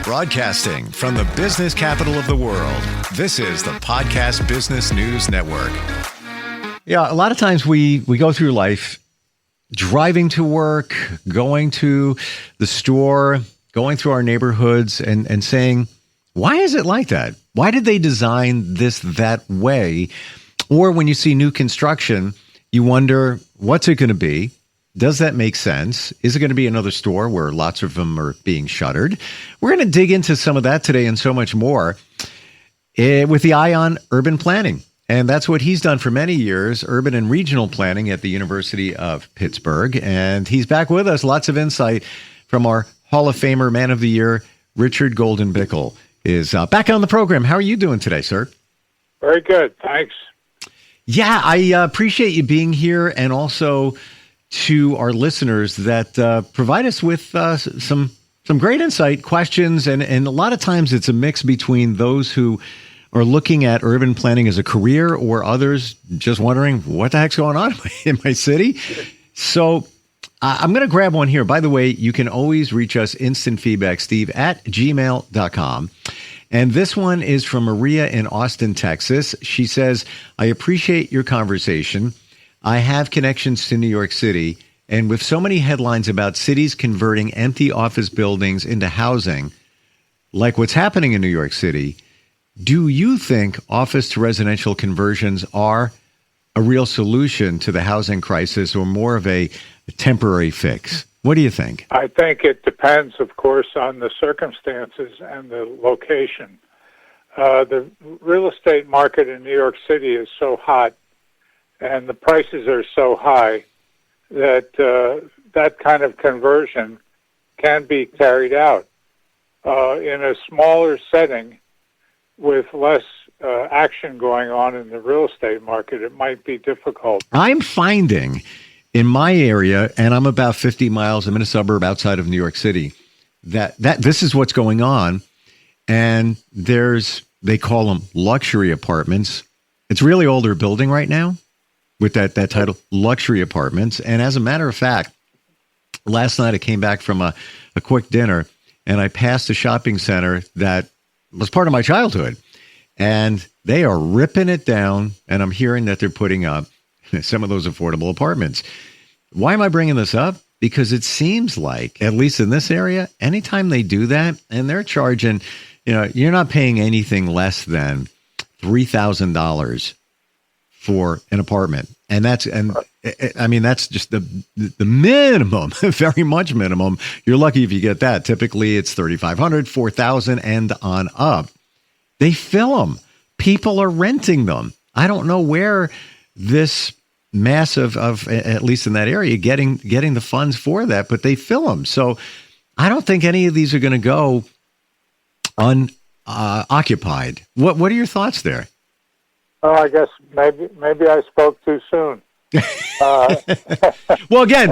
Broadcasting from the business capital of the world, this is the Podcast Business News Network. Yeah, a lot of times we go through life driving to work, going to the store, going through our neighborhoods and saying, why is it like that? Why did they design this that way? Or when you see new construction, you wonder, what's it going to be? Does that make sense? Is it going to be another store where lots of them are being shuttered? We're going to dig into some of that today and so much more with the eye on urban planning. And that's what he's done for many years, urban and regional planning at the University of Pittsburgh. And he's back with us. Lots of insight from our Hall of Famer, Man of the Year, Richard Golden Bickel is back on the program. How are you doing today, sir? Very good. Thanks. Yeah, I appreciate you being here, and also to our listeners that provide us with some great insight, questions, and a lot of times it's a mix between those who are looking at urban planning as a career or others just wondering what the heck's going on in my city. So I'm going to grab one here. By the way, you can always reach us, instant feedback, steve@gmail.com. And this one is from Maria in Austin, Texas. She says, I appreciate your conversation. I have connections to New York City, and with so many headlines about cities converting empty office buildings into housing, like what's happening in New York City, do you think office to residential conversions are a real solution to the housing crisis or more of a temporary fix? What do you think? I think it depends, of course, on the circumstances and the location. The real estate market in New York City is so hot, and the prices are so high that that kind of conversion can be carried out. In a smaller setting with less action going on in the real estate market, it might be difficult. I'm finding in my area, and I'm about 50 miles, I'm in a suburb outside of New York City, that this is what's going on. And they call them luxury apartments. It's really all they're building right now, with that title, luxury apartments. And as a matter of fact, last night I came back from a quick dinner and I passed a shopping center that was part of my childhood. And they are ripping it down. And I'm hearing that they're putting up some of those affordable apartments. Why am I bringing this up? Because it seems like, at least in this area, anytime they do that and they're charging, you're not paying anything less than $3,000 for an apartment. And that's just the minimum, very much minimum. You're lucky if you get that. Typically it's $3,500, $4,000 and on up. They fill them. People are renting them. I don't know where this mass of at least in that area, getting the funds for that, but they fill them. So I don't think any of these are going to go unoccupied. What are your thoughts there? Well, I guess maybe I spoke too soon. Well, again,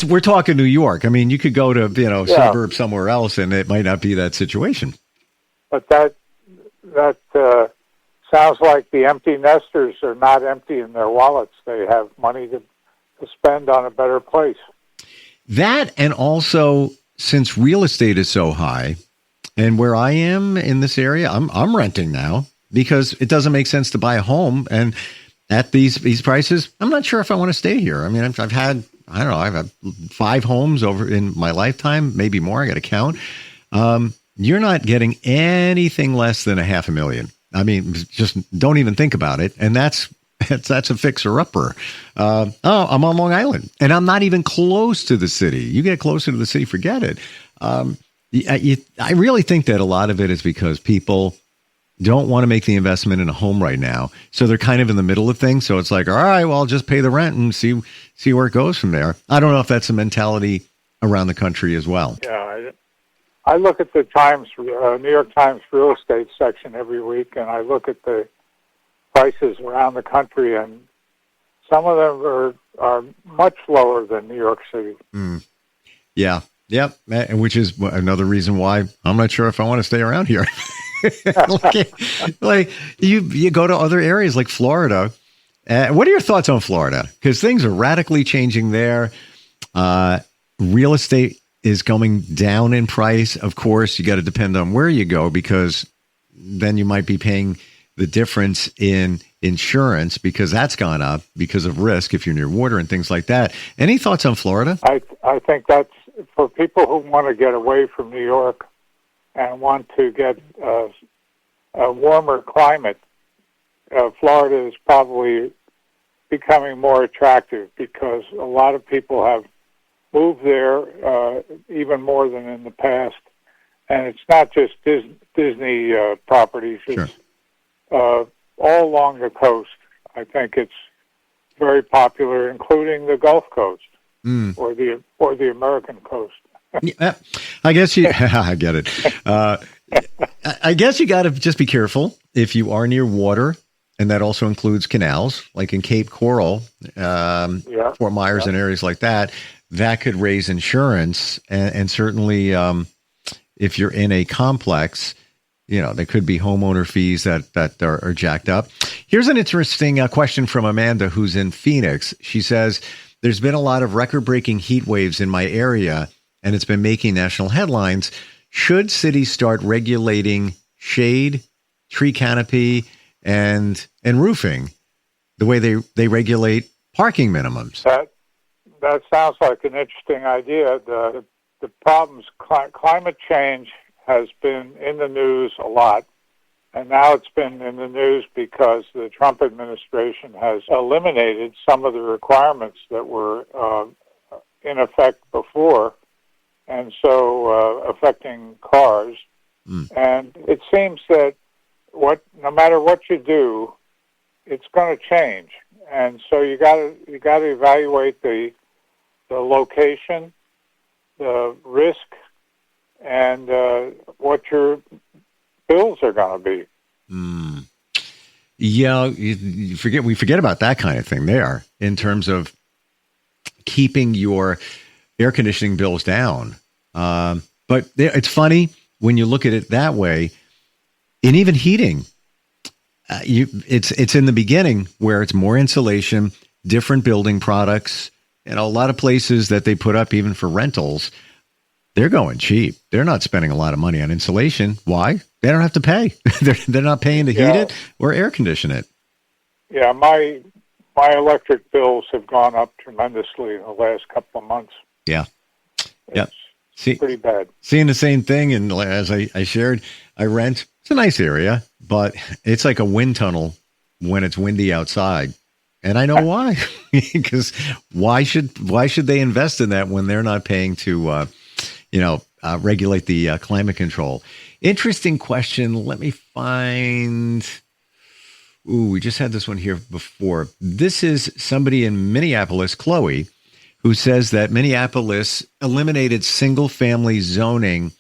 we're talking New York. I mean, you could go to suburb somewhere else, and it might not be that situation. But that sounds like the empty nesters are not empty in their wallets. They have money to spend on a better place. That, and also since real estate is so high, and where I am in this area, I'm renting now because it doesn't make sense to buy a home. And at these prices, I'm not sure if I want to stay here. I mean, I've had 5 homes over in my lifetime, maybe more. I got to count. You're not getting anything less than $500,000. I mean, just don't even think about it. And that's a fixer-upper. I'm on Long Island, and I'm not even close to the city. You get closer to the city, forget it. I really think that a lot of it is because people don't want to make the investment in a home right now. So they're kind of in the middle of things. So it's like, all right, well, I'll just pay the rent and see where it goes from there. I don't know if that's a mentality around the country as well. Yeah, I look at the New York Times real estate section every week, and I look at the prices around the country, and some of them are much lower than New York City. Yeah, yep, which is another reason why I'm not sure if I want to stay around here. like you go to other areas like Florida. What are your thoughts on Florida? Because things are radically changing there. Real estate is going down in price. Of course, you got to depend on where you go, because then you might be paying the difference in insurance, because that's gone up because of risk if you're near water and things like that. Any thoughts on Florida? I think that's for people who want to get away from New York and want to get a warmer climate. Florida is probably becoming more attractive because a lot of people have moved there even more than in the past. And it's not just Disney properties. It's all along the coast. I think it's very popular, including the Gulf Coast or the American coast. Yeah, I guess I get it. I guess you got to just be careful if you are near water, and that also includes canals, like in Cape Coral, Fort Myers, and areas like that. That could raise insurance, and certainly if you're in a complex, there could be homeowner fees that are jacked up. Here's an interesting question from Amanda, who's in Phoenix. She says, there's been a lot of record-breaking heat waves in my area, and it's been making national headlines. Should cities start regulating shade, tree canopy, and roofing the way they regulate parking minimums? That sounds like an interesting idea. The problems, climate change has been in the news a lot, and now it's been in the news because the Trump administration has eliminated some of the requirements that were in effect before, and so affecting cars. And it seems that no matter what you do, it's going to change, and so you got to evaluate the location, the risk, and what your bills are going to be. Yeah, we forget about that kind of thing there in terms of keeping your air conditioning bills down. But it's funny when you look at it that way. And even heating, it's in the beginning where it's more insulation, different building products, and a lot of places that they put up even for rentals, they're going cheap. They're not spending a lot of money on insulation. Why? They don't have to pay. They're not paying to heat it or air condition it. Yeah, my electric bills have gone up tremendously in the last couple of months. Yeah. It's pretty bad. Seeing the same thing, and as I shared, I rent. It's a nice area, but it's like a wind tunnel when it's windy outside. And I know why. Because why should they invest in that when they're not paying to regulate the climate control? Interesting question. Let me find. We just had this one here before. This is somebody in Minneapolis, Chloe, who says that Minneapolis eliminated single-family zoning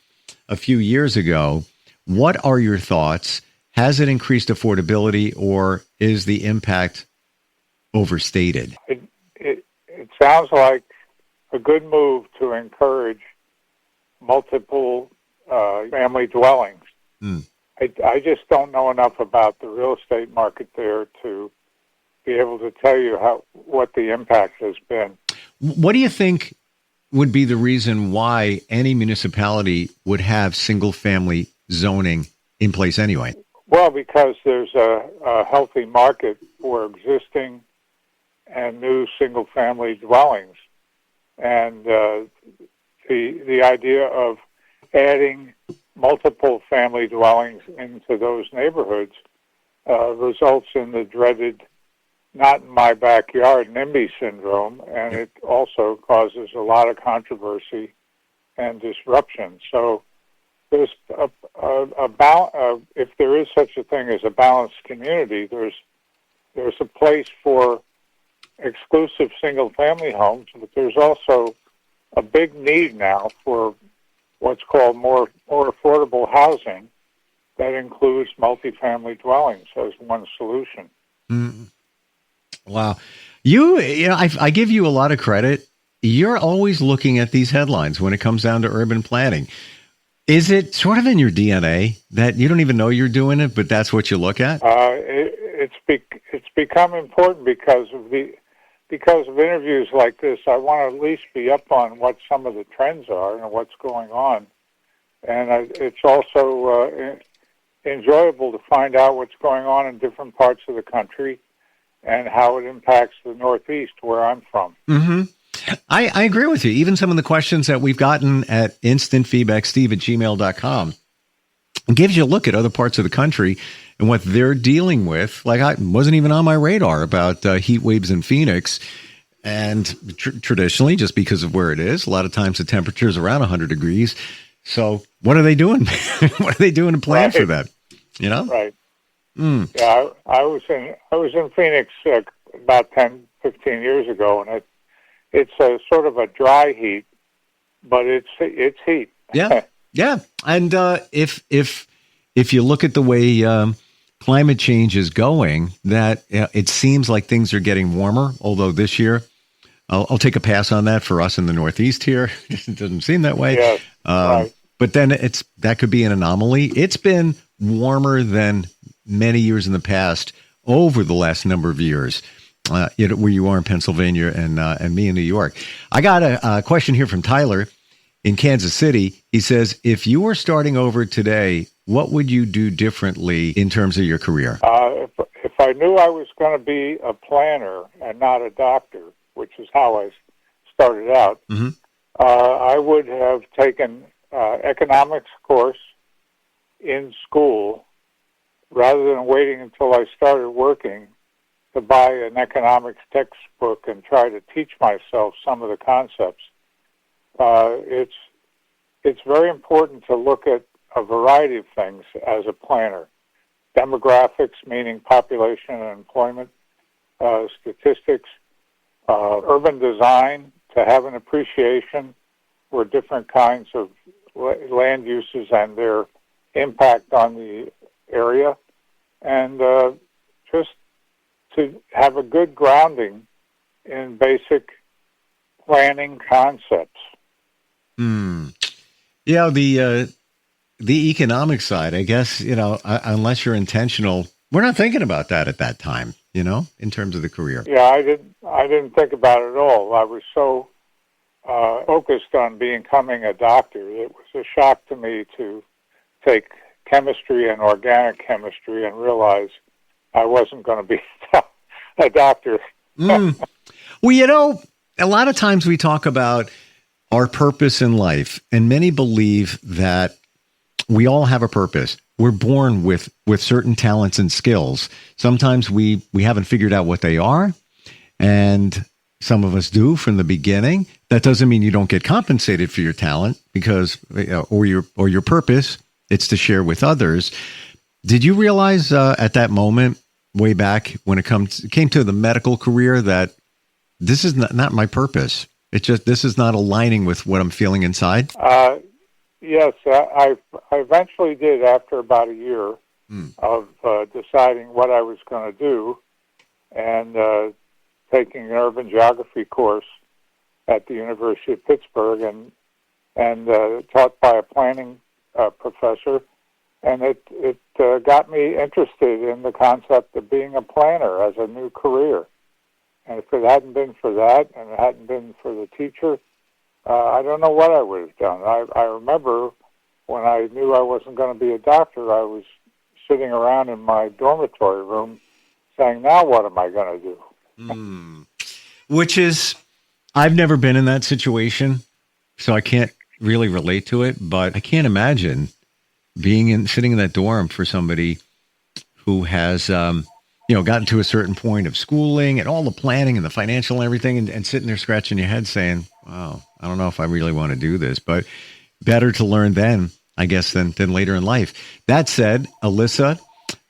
a few years ago. What are your thoughts? Has it increased affordability, or is the impact overstated? It sounds like a good move to encourage multiple family dwellings. I just don't know enough about the real estate market there to be able to tell you what the impact has been. What do you think would be the reason why any municipality would have single-family zoning in place anyway? Well, because there's a healthy market for existing and new single-family dwellings, and the idea of adding multiple family dwellings into those neighborhoods results in the dreaded "not in my backyard" NIMBY syndrome, and it also causes a lot of controversy and disruption. So there's if there is such a thing as a balanced community, there's a place for exclusive single-family homes, but there's also a big need now for what's called more affordable housing that includes multifamily dwellings as one solution. Wow. I give you a lot of credit. You're always looking at these headlines when it comes down to urban planning. Is it sort of in your DNA that you don't even know you're doing it, but that's what you look at? It's become important because of because of interviews like this, I want to at least be up on what some of the trends are and what's going on. And it's also enjoyable to find out what's going on in different parts of the country and how it impacts the Northeast, where I'm from. Mm-hmm. I agree with you. Even some of the questions that we've gotten at instantfeedbacksteve@gmail.com gives you a look at other parts of the country and what they're dealing with. Like, I wasn't even on my radar about heat waves in Phoenix. And traditionally, just because of where it is, a lot of times the temperature is around 100 degrees. So what are they doing? What are they doing to plan for that? You know? Right. Mm. Yeah, I was in Phoenix about 10, 15 years ago, and it's a sort of a dry heat, but it's heat. Yeah, yeah. And if you look at the way climate change is going, that it seems like things are getting warmer. Although this year, I'll take a pass on that for us in the Northeast here. It doesn't seem that way. Yes, right. But then that could be an anomaly. It's been warmer than many years in the past over the last number of years. Where you are in Pennsylvania and me in New York. I got a question here from Tyler in Kansas City. He says, if you were starting over today, what would you do differently in terms of your career? If I knew I was going to be a planner and not a doctor, which is how I started out, mm-hmm. I would have taken economics course in school rather than waiting until I started working to buy an economics textbook and try to teach myself some of the concepts. It's very important to look at a variety of things as a planner. Demographics, meaning population and employment, statistics, urban design, to have an appreciation for different kinds of land uses and their impact on the area, and just to have a good grounding in basic planning concepts. Yeah, the economic side, I guess, unless you're intentional, we're not thinking about that at that time, in terms of the career. Yeah, I didn't think about it at all. I was so focused on becoming a doctor. It was a shock to me to take chemistry and organic chemistry and realize I wasn't going to be a doctor. Well, a lot of times we talk about our purpose in life, and many believe that we all have a purpose. We're born with certain talents and skills. Sometimes we haven't figured out what they are, and some of us do from the beginning. That doesn't mean you don't get compensated for your talent because or your purpose. It's to share with others. Did you realize at that moment, way back when it came to the medical career, that this is not my purpose? It's just this is not aligning with what I'm feeling inside. Yes, I eventually did after about a year of deciding what I was going to do, and taking an urban geography course at the University of Pittsburgh, and taught by a planning professor, and it got me interested in the concept of being a planner as a new career. And if it hadn't been for that, and it hadn't been for the teacher, I don't know what I would have done. I remember when I knew I wasn't going to be a doctor, I was sitting around in my dormitory room saying, now what am I going to do? Which is, I've never been in that situation, so I can't really relate to it, but I can't imagine sitting in that dorm for somebody who has, gotten to a certain point of schooling and all the planning and the financial and everything, and sitting there scratching your head saying, wow, I don't know if I really want to do this, but better to learn then, I guess, than later in life. That said, Alyssa,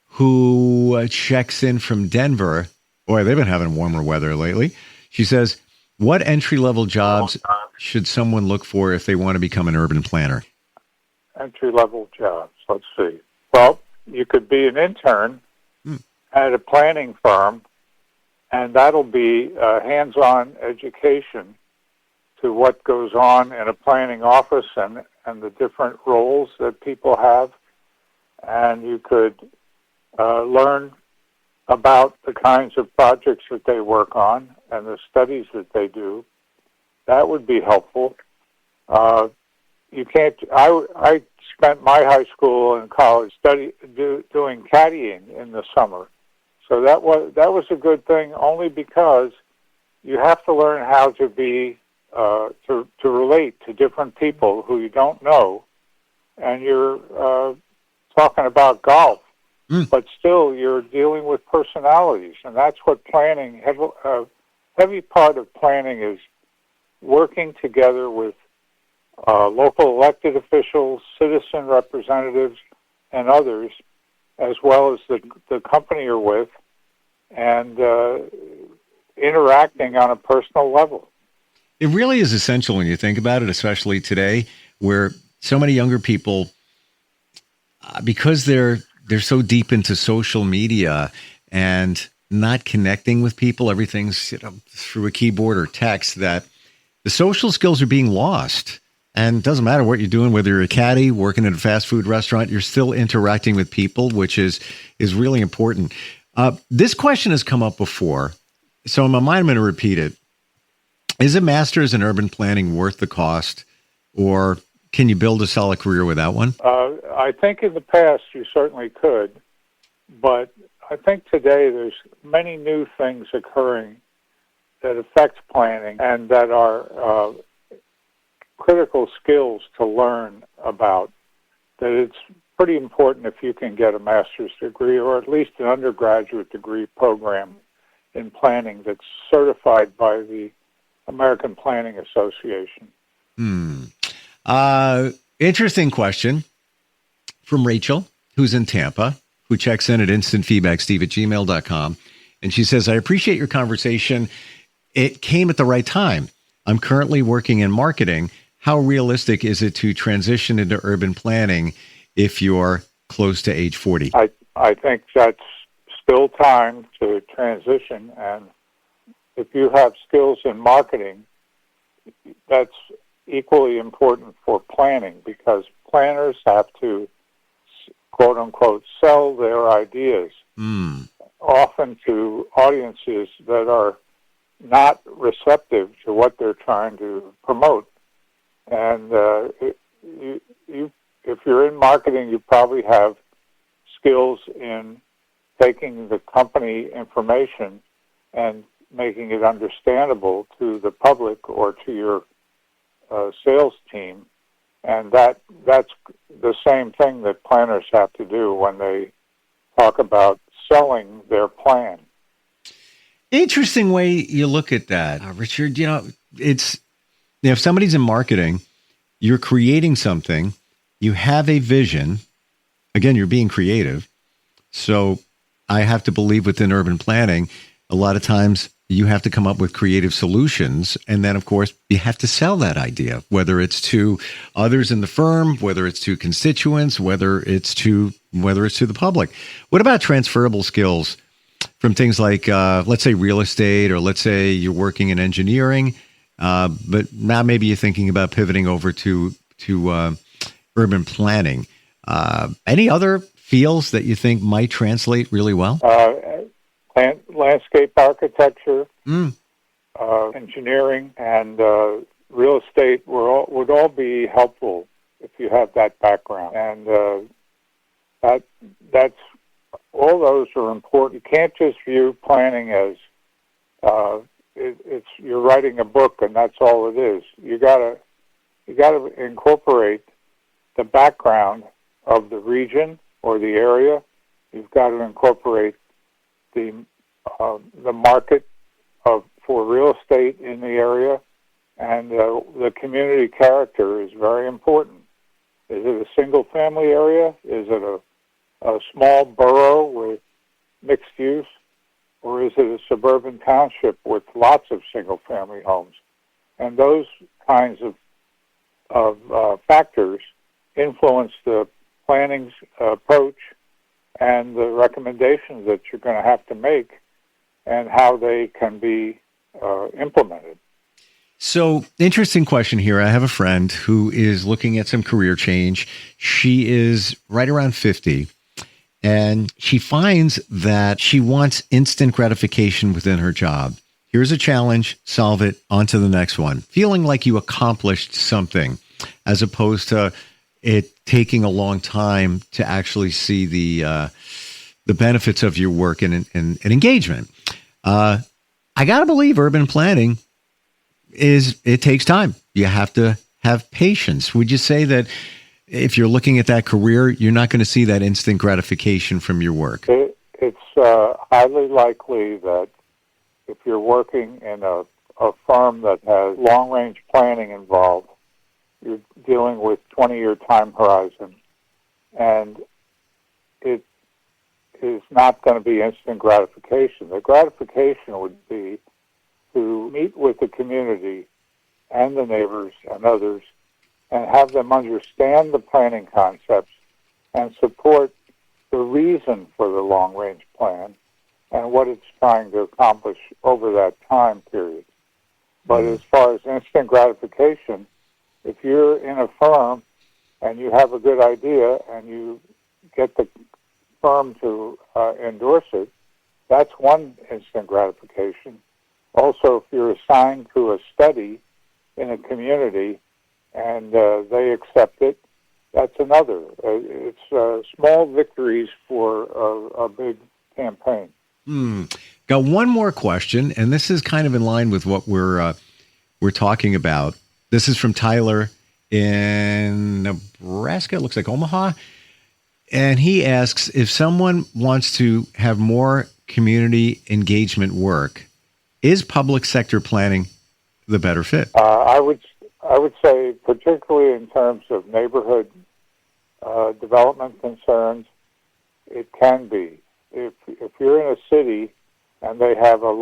who checks in from Denver, boy, they've been having warmer weather lately. She says, what entry-level jobs should someone look for if they want to become an urban planner? Entry-level jobs, let's see. Well, you could be an intern at a planning firm, and that'll be hands-on education to what goes on in a planning office and the different roles that people have. And you could learn about the kinds of projects that they work on and the studies that they do. That would be helpful. You can't. I spent my high school and college doing caddying in the summer, so that was a good thing. Only because you have to learn how to be to relate to different people who you don't know, and you're talking about golf, but still you're dealing with personalities, and that's what planning. Heavy part of planning is working together with local elected officials, citizen representatives, and others, as well as the company you're with, and interacting on a personal level. It really is essential when you think about it, especially today, where so many younger people, because they're so deep into social media and not connecting with people, everything's through a keyboard or text, that the social skills are being lost. And it doesn't matter what you're doing, whether you're a caddy, working at a fast food restaurant, you're still interacting with people, which is really important. This question has come up before, so in my mind, I'm going to repeat it. Is a master's in urban planning worth the cost, or can you build a solid career without one? I think in the past you certainly could, but I think today there's many new things occurring that affect planning and that are critical skills to learn about, that it's pretty important if you can get a master's degree or at least an undergraduate degree program in planning that's certified by the American Planning Association. Interesting question from Rachel, who's in Tampa, who checks in at instantfeedbacksteve@gmail.com. And she says, I appreciate your conversation. It came at the right time. I'm currently working in marketing. How realistic is it to transition into urban planning if you're close to age 40? I think that's still time to transition, and if you have skills in marketing, that's equally important for planning, because planners have to, quote unquote, sell their ideas, often to audiences that are not receptive to what they're trying to promote. And if you're in marketing, you probably have skills in taking the company information and making it understandable to the public or to your sales team. And that's the same thing that planners have to do when they talk about selling their plan. Interesting way you look at that, Richard. If somebody's in marketing, you're creating something, you have a vision. Again, you're being creative. So I have to believe within urban planning, a lot of times you have to come up with creative solutions. And then, of course, you have to sell that idea, whether it's to others in the firm, whether it's to constituents, whether it's to the public. What about transferable skills from things like, let's say, real estate, or let's say you're working in engineering, but now maybe you're thinking about pivoting over to urban planning. Any other fields that you think might translate really well? Landscape architecture, engineering, and real estate would all be helpful if you have that background. And that's all those are important. You can't just view planning as it's you're writing a book and that's all it is. You gotta incorporate the background of the region or the area. You've got to incorporate the market for real estate in the area, and the community character is very important. Is it a single-family area? Is it a small borough with mixed use? Or is it a suburban township with lots of single-family homes? And those kinds of factors influence the planning's approach and the recommendations that you're going to have to make and how they can be implemented. So, interesting question here. I have a friend who is looking at some career change. She is right around 50, And she finds that she wants instant gratification within her job. Here's a challenge, solve it, on to the next one. Feeling like you accomplished something, as opposed to it taking a long time to actually see the benefits of your work and engagement. I got to believe urban planning it takes time. You have to have patience. Would you say that if you're looking at that career, you're not going to see that instant gratification from your work? It's highly likely that if you're working in a firm that has long-range planning involved, you're dealing with 20-year time horizon, and it is not going to be instant gratification. The gratification would be to meet with the community and the neighbors and others and have them understand the planning concepts and support the reason for the long-range plan and what it's trying to accomplish over that time period. But as far as instant gratification, if you're in a firm and you have a good idea and you get the firm to endorse it, that's one instant gratification. Also, if you're assigned to a study in a community and they accept it, that's another. It's small victories for a big campaign. Got one more question, and this is kind of in line with what we're talking about. This is from Tyler in Nebraska. It looks like Omaha. And he asks, if someone wants to have more community engagement work, is public sector planning the better fit? I would say, particularly in terms of neighborhood development concerns, it can be. If you're in a city and they have a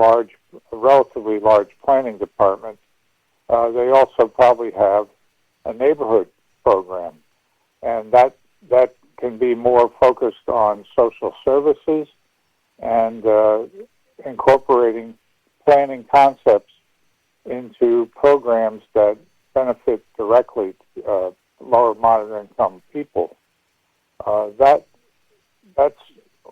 relatively large planning department, they also probably have a neighborhood program, and that can be more focused on social services and incorporating planning concepts into programs that benefit directly lower moderate income people. That's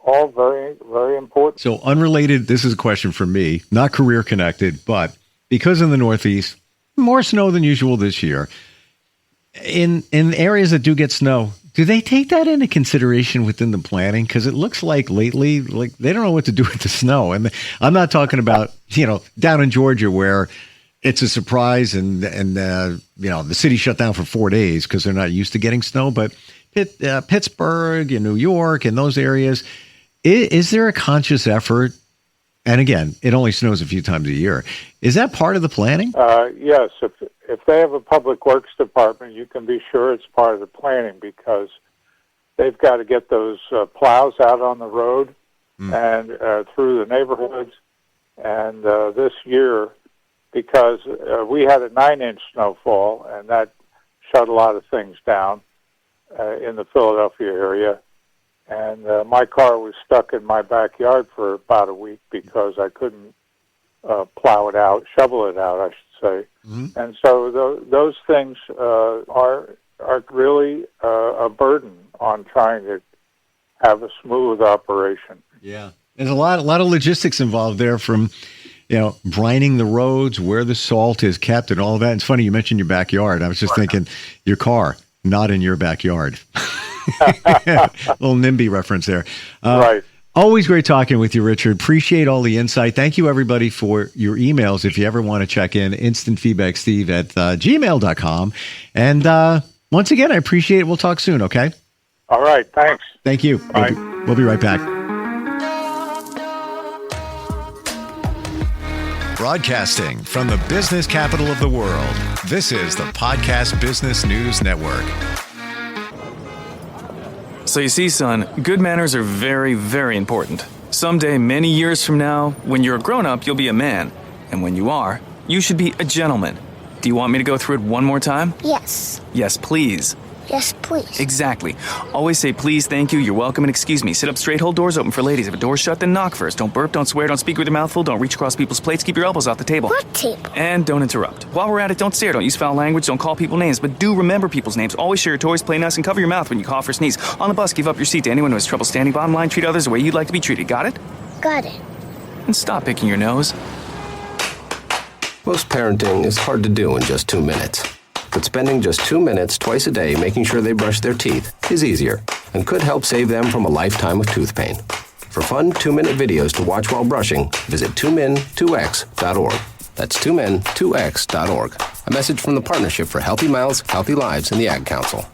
all very, very important. So unrelated, this is a question for me, not career connected, but because in the Northeast, more snow than usual this year, in areas that do get snow, do they take that into consideration within the planning? Because it looks like lately, like they don't know what to do with the snow. And I'm not talking about, down in Georgia where it's a surprise and the city shut down for 4 days because they're not used to getting snow. But Pittsburgh and New York and those areas, is there a conscious effort? And again, it only snows a few times a year. Is that part of the planning? Yes. If they have a public works department, you can be sure it's part of the planning because they've got to get those plows out on the road and through the neighborhoods. And this year, because we had a 9-inch snowfall, and that shut a lot of things down in the Philadelphia area. And my car was stuck in my backyard for about a week because I couldn't shovel it out, I should say. Mm-hmm. And so those things are really a burden on trying to have a smooth operation. Yeah, there's a lot of logistics involved there, from brining the roads, where the salt is kept, and all of that. It's funny you mentioned your backyard. I was just thinking your car, not in your backyard. Little NIMBY reference there. Right. Always great talking with you, Richard. Appreciate all the insight. Thank you, everybody, for your emails. If you ever want to check in, instantfeedbacksteve@gmail.com. And once again, I appreciate it. We'll talk soon, okay? All right. Thanks. Thank you. Bye. We'll be right back. Broadcasting from the business capital of the world, this is the Podcast Business News Network. So you see, son, good manners are very, very important. Someday, many years from now, when you're a grown-up, you'll be a man. And when you are, you should be a gentleman. Do you want me to go through it one more time? Yes. Yes, please. Yes, please. Exactly. Always say please, thank you, you're welcome, and excuse me. Sit up straight, hold doors open for ladies. If a door's shut, then knock first. Don't burp, don't swear, don't speak with your mouth full, don't reach across people's plates, keep your elbows off the table. What table? And don't interrupt. While we're at it, don't stare, don't use foul language, don't call people names, but do remember people's names. Always share your toys, play nice, and cover your mouth when you cough or sneeze. On the bus, give up your seat to anyone who has trouble standing. Bottom line, treat others the way you'd like to be treated. Got it? Got it. And stop picking your nose. Most parenting is hard to do in just 2 minutes. But spending just 2 minutes twice a day making sure they brush their teeth is easier and could help save them from a lifetime of tooth pain. For fun 2-minute videos to watch while brushing, visit twomin2x.org. That's twomin2x.org. A message from the Partnership for Healthy Mouths, Healthy Lives, and the Ad Council.